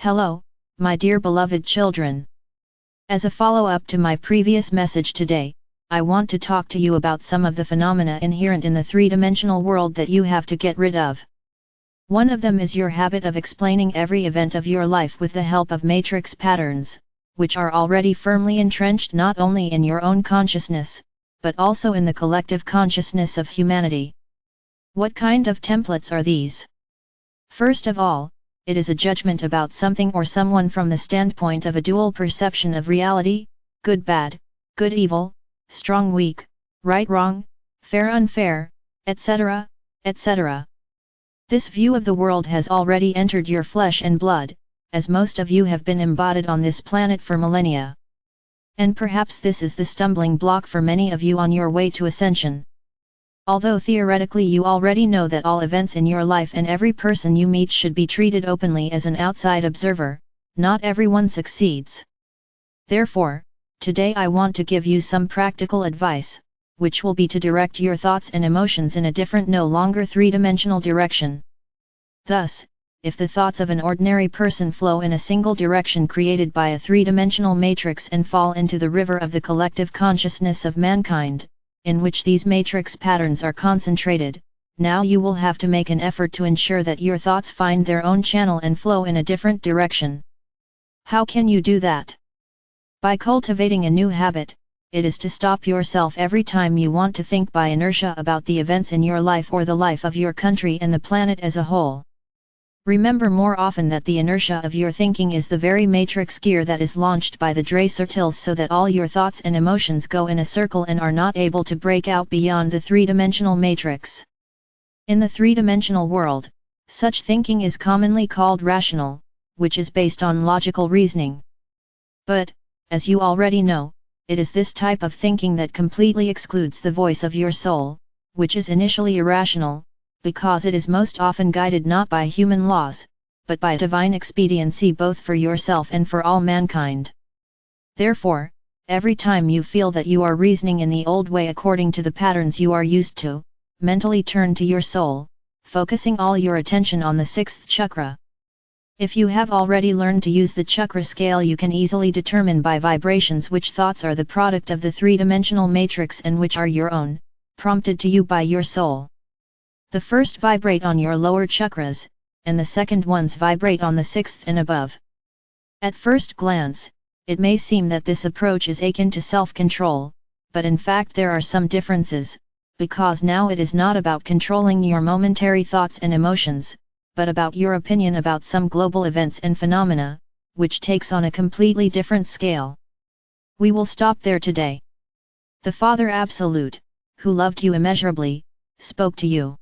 Hello, my dear beloved children. As a follow-up to my previous message today, I want to talk to you about some of the phenomena inherent in the three-dimensional world that you have to get rid of. One of them is your habit of explaining every event of your life with the help of matrix patterns, which are already firmly entrenched not only in your own consciousness, but also in the collective consciousness of humanity. What kind of templates are these? First of all, it is a judgment about something or someone from the standpoint of a dual perception of reality, good-bad, good-evil, strong-weak, right-wrong, fair-unfair, etc., etc. This view of the world has already entered your flesh and blood, as most of you have been embodied on this planet for millennia. And perhaps this is the stumbling block for many of you on your way to ascension. Although theoretically you already know that all events in your life and every person you meet should be treated openly as an outside observer, not everyone succeeds. Therefore, today I want to give you some practical advice, which will be to direct your thoughts and emotions in a different, no longer three-dimensional direction. Thus, if the thoughts of an ordinary person flow in a single direction created by a three-dimensional matrix and fall into the river of the collective consciousness of mankind, in which these matrix patterns are concentrated, now you will have to make an effort to ensure that your thoughts find their own channel and flow in a different direction. How can you do that? By cultivating a new habit. It is to stop yourself every time you want to think by inertia about the events in your life or the life of your country and the planet as a whole. Remember more often that the inertia of your thinking is the very matrix gear that is launched by the Dreh-Sertils so that all your thoughts and emotions go in a circle and are not able to break out beyond the three-dimensional matrix. In the three-dimensional world, such thinking is commonly called rational, which is based on logical reasoning. But, as you already know, it is this type of thinking that completely excludes the voice of your soul, which is initially irrational, because it is most often guided not by human laws, but by divine expediency both for yourself and for all mankind. Therefore, every time you feel that you are reasoning in the old way according to the patterns you are used to, mentally turn to your soul, focusing all your attention on the sixth chakra. If you have already learned to use the chakra scale, you can easily determine by vibrations which thoughts are the product of the three-dimensional matrix and which are your own, prompted to you by your soul. The first vibrate on your lower chakras, and the second ones vibrate on the sixth and above. At first glance, it may seem that this approach is akin to self-control, but in fact there are some differences, because now it is not about controlling your momentary thoughts and emotions, but about your opinion about some global events and phenomena, which takes on a completely different scale. We will stop there today. The Father Absolute, who loved you immeasurably, spoke to you.